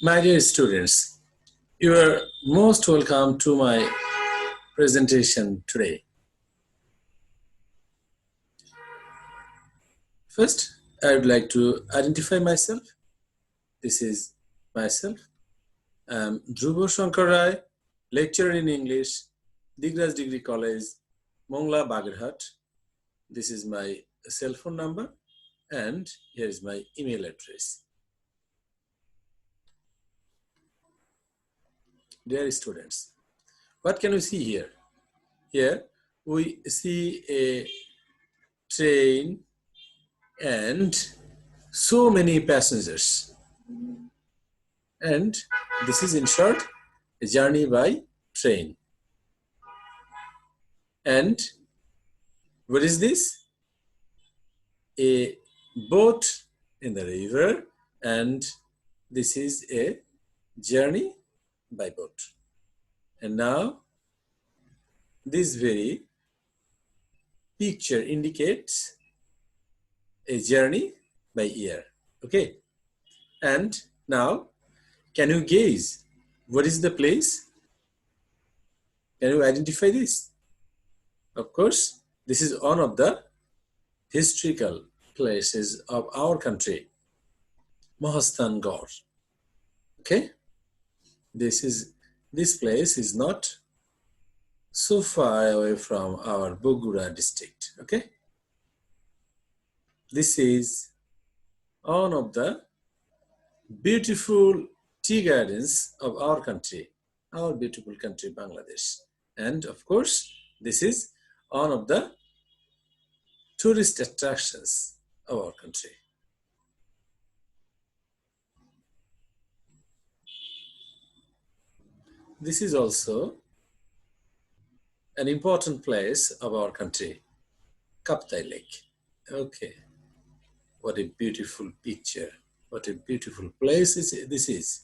My dear students, you are most welcome to my presentation today. First, I would like to identify myself. This is myself. I am Dhruba Shangkar Ray, lecturer in English, Digraj Degree College, Mongla, Bagerhat. This is my cell phone number and here is my email address. Dear students, what can we see here? Here we see a train and so many passengers. And this is in short a journey by train. And what is this? A boat in the river, and this is a journey by boat. And now this very picture indicates a journey by air. Okay. And now can you gaze? What is the place? Can you identify this? Of course, this is one of the historical places of our country, Mahastangad. Okay, this place is not so far away from our Bogura district. Okay, this is one of the beautiful tea gardens of our country, our beautiful country, Bangladesh. And of course, this is one of the tourist attractions of our country. This is also an important place of our country, Kaptai Lake. Okay, what a beautiful picture. What a beautiful place this is.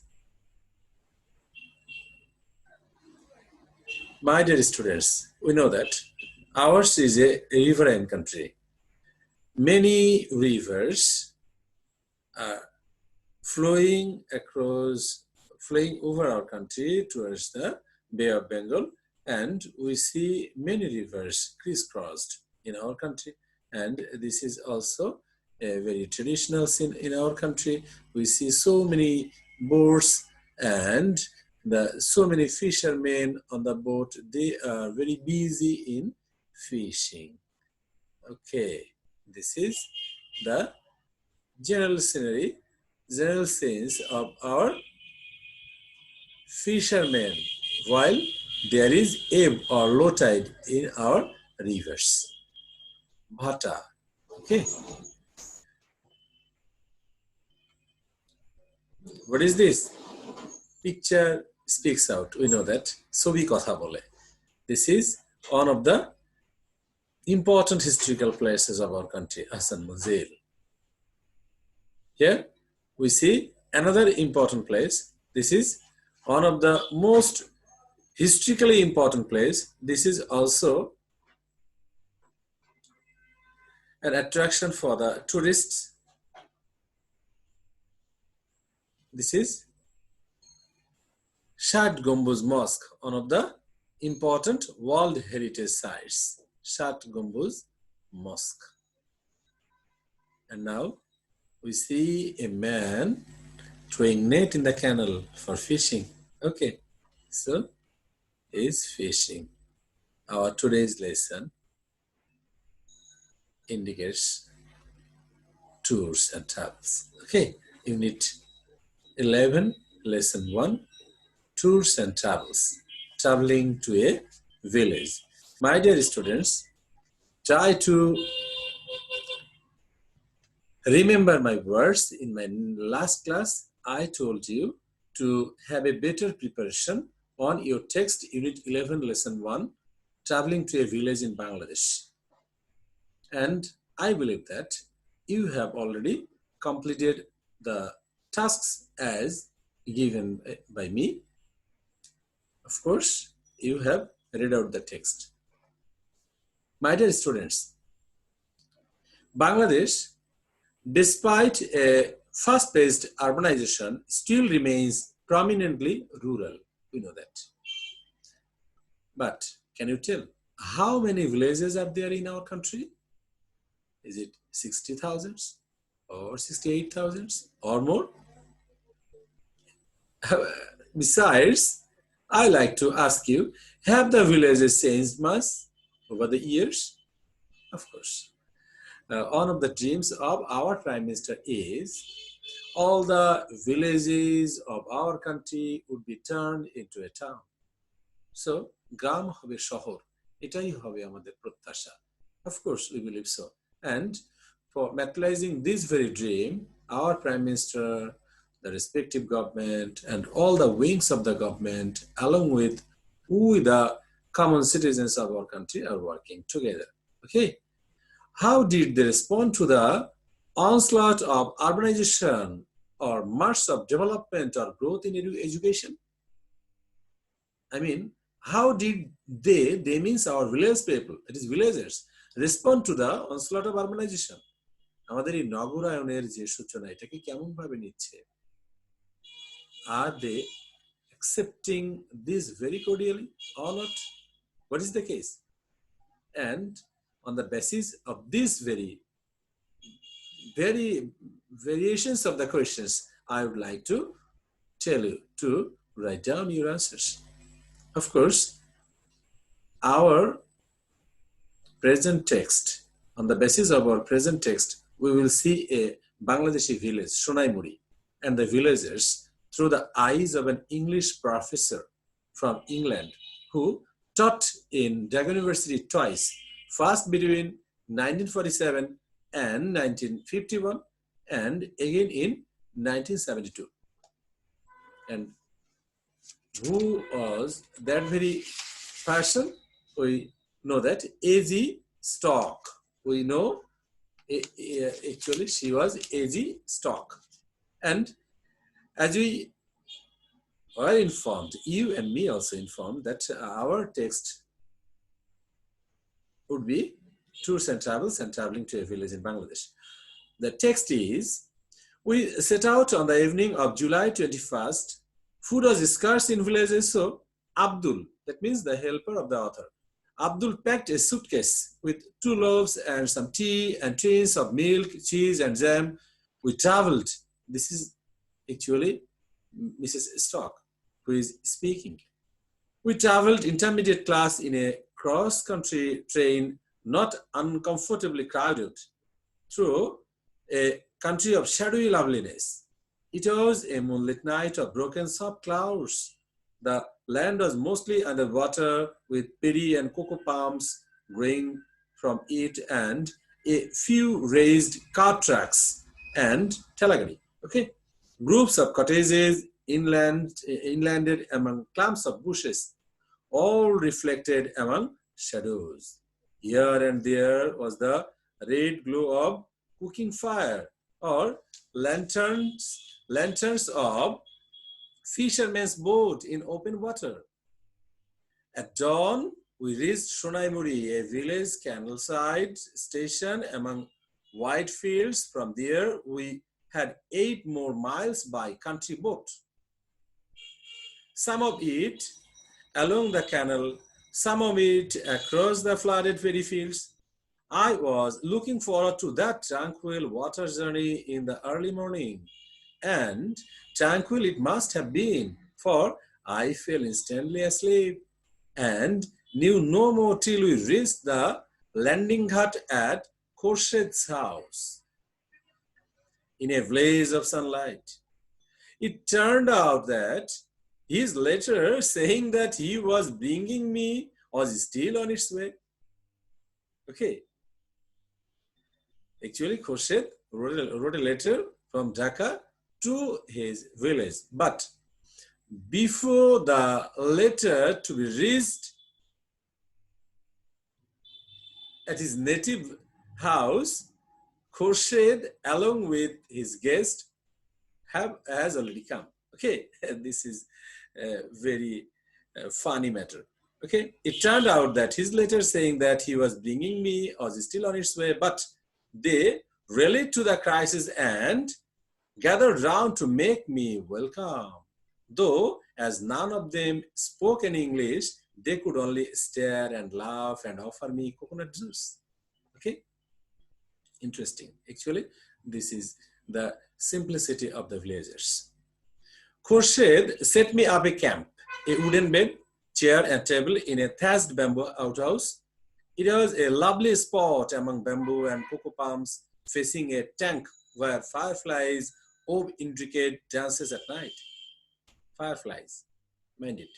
My dear students, we know that ours is a riverine country. Many rivers are flowing over our country towards the Bay of Bengal, and we see many rivers crisscrossed in our country, and this is also a very traditional scene in our country. We see so many boats and so many fishermen on the boat. They are very busy in fishing. Okay, this is the general scenery, general sense of our fishermen while there is ebb or low tide in our rivers. Bhata. Okay. What is this? Picture speaks out. We know that. Sobi kotha bole. This is one of the important historical places of our country, Asana Museum. Here we see another important place. This is one of the most historically important place. This is also an attraction for the tourists. This is Shat Gambuz Mosque, one of the important World Heritage Sites. Shat Gambuz Mosque. And now we see a man throwing net in the canal for fishing. Okay, so is fishing. Our today's lesson indicates tours and travels. Okay, Unit 11, Lesson 1, Tours and Travels, traveling to a village. My dear students, try to remember my words. In my last class, I told you to have a better preparation on your text, Unit 11, Lesson 1, traveling to a village in Bangladesh. And I believe that you have already completed the tasks as given by me. Of course, you have read out the text. My dear students, Bangladesh, despite a fast-paced urbanization still remains prominently rural. We know that. But can you tell how many villages are there in our country? Is it 60,000 or 68,000 or more? Besides, I like to ask you, have the villages changed much over the years? Of course. One of the dreams of our Prime Minister is all the villages of our country would be turned into a town. So, গ্রাম হবে শহর, এটাই হবে আমাদের প্রত্যাশা. Of course, we believe so. And for materializing this very dream, our Prime Minister, the respective government, and all the wings of the government, along with we, the common citizens of our country, are working together. Okay? How did they respond to the onslaught of urbanization or march of development or growth in education? I mean, how did they means our village people, that is villagers, respond to the onslaught of urbanization? আমাদের এই নগরায়নের যে সূচনা এটাকে কেমন ভাবে নিচ্ছে? Are they accepting this very cordially or not? What is the case? And on the basis of these very variations of the questions, I would like to tell you to write down your answers. Of course, our present text, on the basis of our present text, we will see a Bangladeshi village, Sonaimuri, and the villagers through the eyes of an English professor from England who taught in Dagon University twice, first between 1947 and 1951, and again in 1972. And who was that very person? We know that A.G. Stock. We know actually she was A.G. Stock. And as we were informed, you and me also informed, that our text would be tours and travels and traveling to a village in Bangladesh. The text is, we set out on the evening of July 21st. Food was scarce in villages, so Abdul, that means the helper of the author, Abdul packed a suitcase with 2 loaves and some tea and tins of milk, cheese and jam. We traveled. This is actually Mrs. Stock who is speaking. We traveled intermediate class in a cross-country train, not uncomfortably crowded, through a country of shadowy loveliness. It was a moonlit night of broken soft clouds. The land was mostly underwater with peri and cocoa palms growing from it and a few raised cart tracks and telagani. Okay, groups of cottages inlanded among clumps of bushes, all reflected among shadows. Here and there was the red glow of cooking fire or lanterns of fisherman's boat in open water. At dawn, we reached Sonaimuri, a village candleside station among wide fields. From there, we had 8 more miles by country boat. Some of it along the canal, some of it across the flooded ferry fields. I was looking forward to that tranquil water journey in the early morning. And tranquil it must have been, for I fell instantly asleep and knew no more till we reached the landing hut at Khorshed's house in a blaze of sunlight. It turned out that his letter saying that he was bringing me was still on its way. Okay. Actually, Khorshed wrote a letter from Dhaka to his village. But before the letter to be reached at his native house, Khorshed, along with his guest, has already come. Okay, this is a very funny matter. Okay, it turned out that his letter saying that he was bringing me was still on its way, but they relate to the crisis and gathered round to make me welcome. Though, as none of them spoke any English, they could only stare and laugh and offer me coconut juice. Okay? Interesting. Actually, this is the simplicity of the villagers. Khurshid set me up a camp, a wooden bed, chair and table in a thatched bamboo outhouse. It was a lovely spot among bamboo and cocoa palms facing a tank where fireflies wove intricate dances at night. Fireflies, mind it.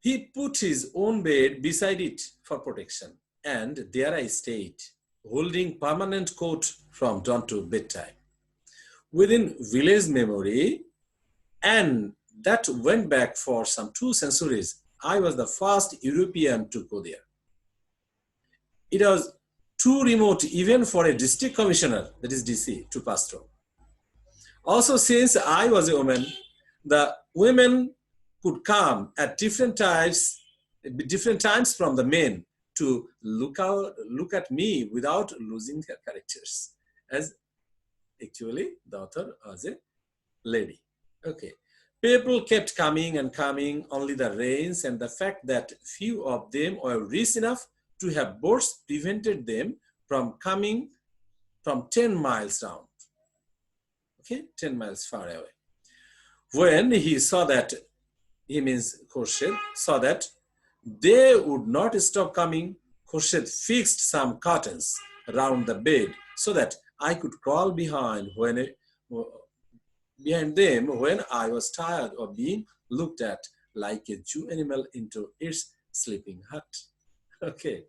He put his own bed beside it for protection, and there I stayed, holding permanent court from dawn to bedtime. Within village memory, and that went back for some 2 centuries, I was the first European to go there. It was too remote even for a district commissioner, that is DC, to pass through. Also, since I was a woman, the women could come at different times from the men to look at me without losing their characters, as actually the author was a lady. Okay. People kept coming and coming, only the rains and the fact that few of them were rich enough to have boats prevented them from coming from 10 miles round. Okay, 10 miles far away. When he saw that, he means Khurshid, saw that they would not stop coming, Khurshid fixed some curtains around the bed so that I could crawl behind them when I was tired of being looked at like a zoo animal into its sleeping hut. Okay.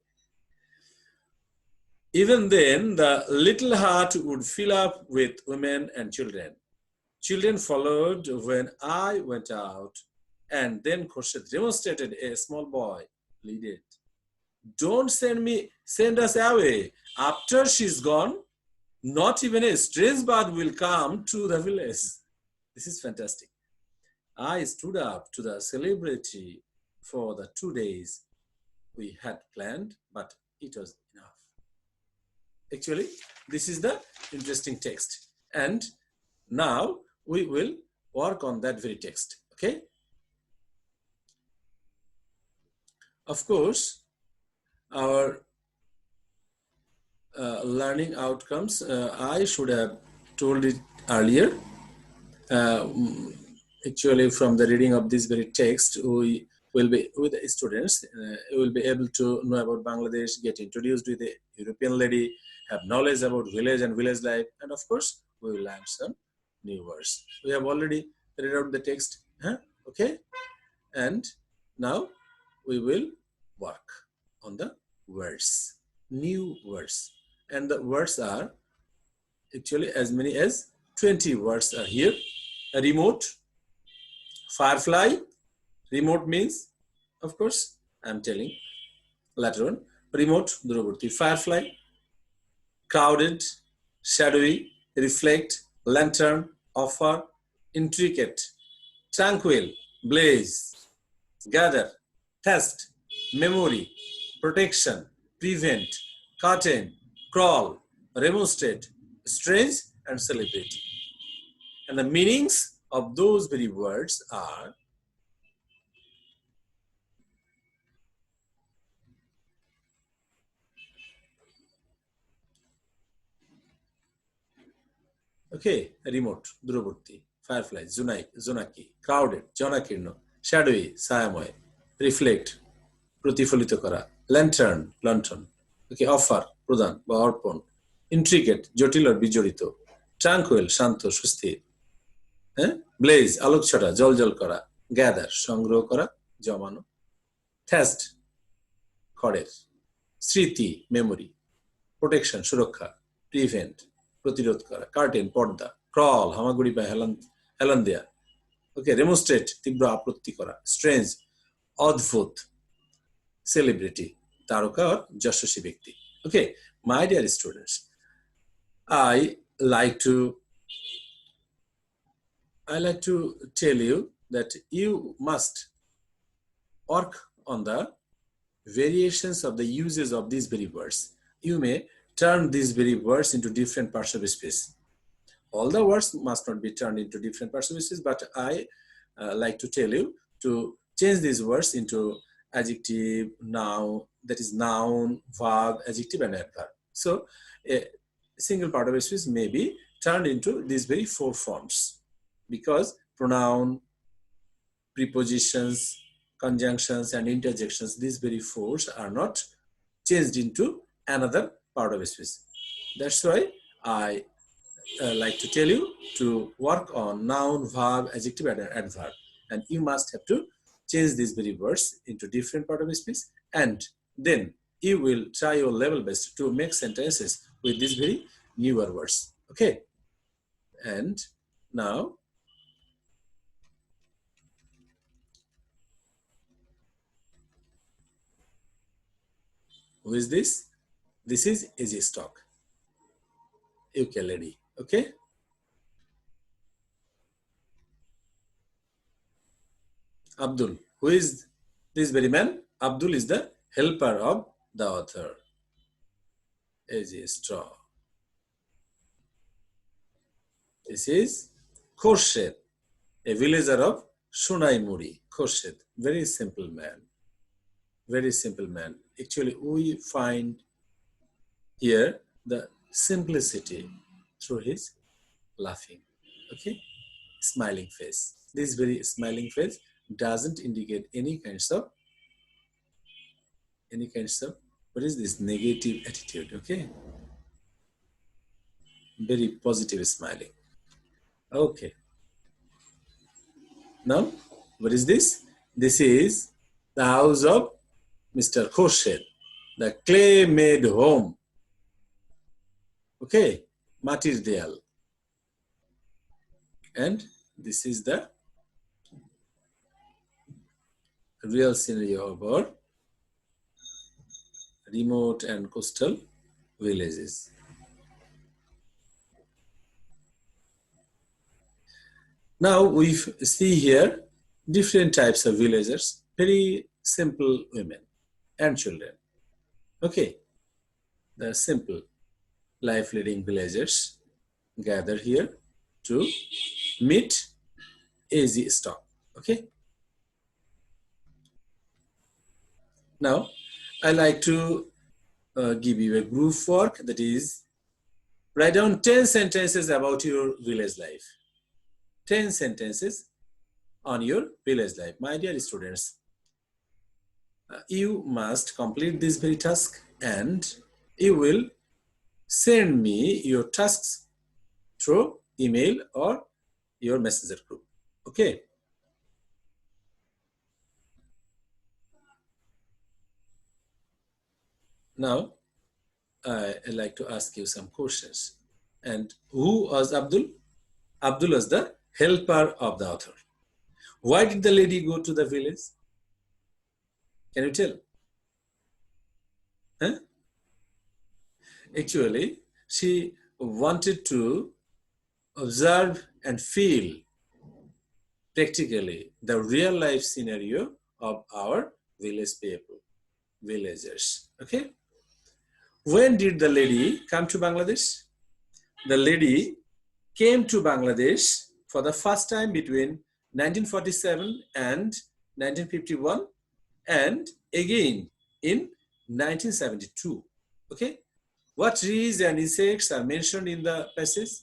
Even then, the little hut would fill up with women and children. Children followed when I went out, and then Khurshid demonstrated. A small boy pleaded, "Don't send us away. After she's gone, not even a strange bird will come to the village." This is fantastic. I stood up to the celebrity for the 2 days we had planned, but it was enough. Actually, this is the interesting text. And now we will work on that very text. Okay? Of course, our learning outcomes, I should have told it earlier. Actually, from the reading of this very text, we will be with the students, will be able to know about Bangladesh, get introduced with the European lady, have knowledge about village and village life, and of course, we will learn some new words. We have already read out the text, okay? And now we will work on the words, new words. And the words are actually as many as 20 words are here. A remote, firefly. Remote means, of course, I'm telling later on. Remote, Dhruba. Firefly, crowded, shadowy, reflect, lantern, offer, intricate, tranquil, blaze, gather, test, memory, protection, prevent, curtain, crawl, remonstrate, strange, and celebrity. And the meanings of those very words are okay, remote, Dhruburti, firefly, Zonaki, crowded, Jonakirno, shadowy, Sayamoy, reflect, প্রতিফলিত করা, lantern, lantern, okay, offer, প্রদান বা অর্পণ, intricate, জটিল আর বিজড়িত, tranquil, শান্ত, সুস্থির, blaze, আলোক ছটা, জল করা, gather, সংগ্রহ করা, জমানো, thirst, খড়ের, স্মৃতি, memory, protection, সুরক্ষা, prevent, প্রতিরোধ করা, curtain, পর্দা, crawl, হামাগুড়ি বা হেলান দেয়া, okay, remonstrate, তীব্র আপত্তি করা, strange, অদ্ভুত, celebrity, তারকা or যশস্বী ব্যক্তি. Okay, my dear students, I like to tell you that you must work on the variations of the uses of these very words. You may turn these very words into different parts of speech. All the words must not be turned into different passive species, but I like to tell you to change these words into adjective, noun, that is noun, verb, adjective, and adverb. So a single part of a speech may be turned into these very four forms, because pronoun, prepositions, conjunctions, and interjections, these very fours are not changed into another part of a speech. That's why I like to tell you to work on noun, verb, adjective, and adverb. And you must have to change these very words into different part of a speech, and then you will try your level best to make sentences with these very newer words. Okay? And now, who is this? This is easy stock, ukulele. Okay? Abdul. Who is this very man? Abdul is the helper of the author. Easy straw. This is Khorshid, a villager of Sonaimuri. Khorshid, very simple man. Very simple man. Actually, we find here the simplicity through his laughing, okay, smiling face. This very smiling face doesn't indicate any kinds of what is this, negative attitude, okay? Very positive smiling. Okay. Now, what is this? This is the house of Mr. Khorshid, the clay-made home. Okay, Matir Deal. And this is the real scenario of our remote and coastal villages. Now we see here different types of villagers, very simple women and children. Okay, the simple life leading villagers gather here to meet easy stock. Okay. Now I like to give you a group work, that is, write down 10 sentences about your village life. 10 sentences on your village life. My dear students, you must complete this very task, and you will send me your tasks through email or your messenger group. Okay. Now, I'd like to ask you some questions. And who was Abdul? Abdul was the helper of the author. Why did the lady go to the village? Can you tell? Huh? Actually, she wanted to observe and feel practically the real life scenario of our village people, villagers. Okay. When did the lady come to Bangladesh? The lady came to Bangladesh for the first time between 1947 and 1951, and again in 1972. Okay. What trees and insects are mentioned in the passage?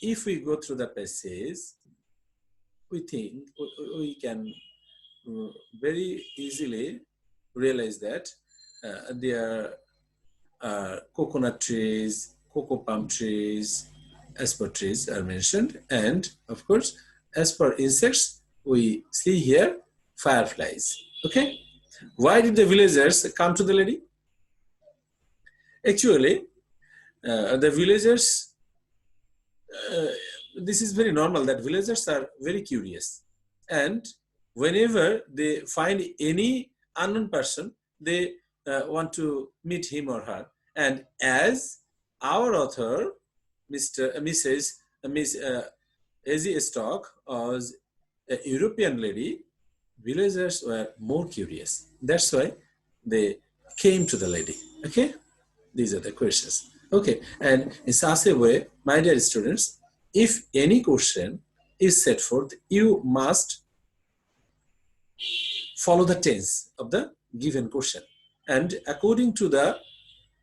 If we go through the passage, we think we can very easily realize that there are coconut trees, cocoa palm trees, asper trees are mentioned, and of course, as for insects, we see here fireflies. Okay, why did the villagers come to the lady? Actually, the villagers, this is very normal that villagers are very curious, and whenever they find any unknown person, they want to meet him or her. And as our author, Miss Easy Stock, was a European lady, villagers were more curious. That's why they came to the lady. Okay, these are the questions. Okay, and in such a way, my dear students, if any question is set forth, you must follow the tense of the given question. And according to the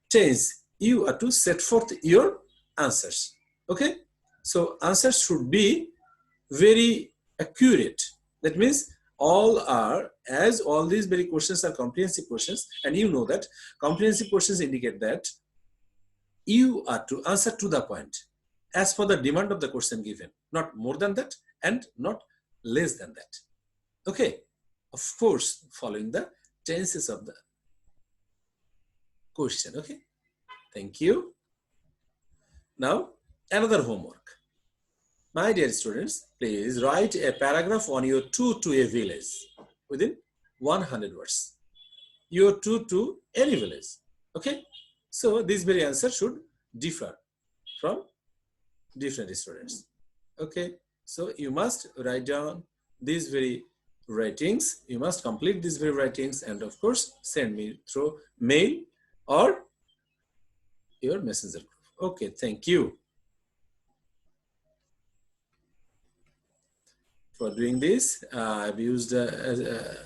tense, you are to set forth your answers. Okay, so answers should be very accurate. That means all these very questions are comprehensive questions, and you know that comprehensive questions indicate that you are to answer to the point as per the demand of the question given, not more than that and not less than that. Okay, of course, following the tenses of the question. Okay, thank you. Now, another homework. My dear students, please write a paragraph on your tour to a village within 100 words. Your tour to any village. Okay, so this very answer should differ from different students. Okay, so you must write down these very writings. You must complete these very writings, and of course send me through mail or your messenger group. Okay, thank you for doing this. I've used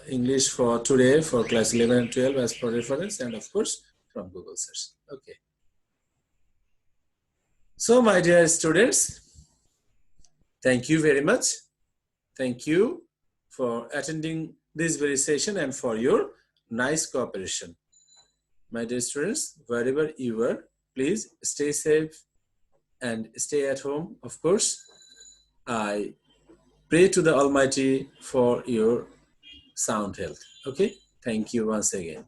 English for today for class 11 and 12 as for reference, and of course from Google search. Okay, so my dear students, thank you very much. Thank you for attending this very session and for your nice cooperation. My dear students, wherever you are, please stay safe and stay at home. Of course, I pray to the Almighty for your sound health. Okay, thank you once again.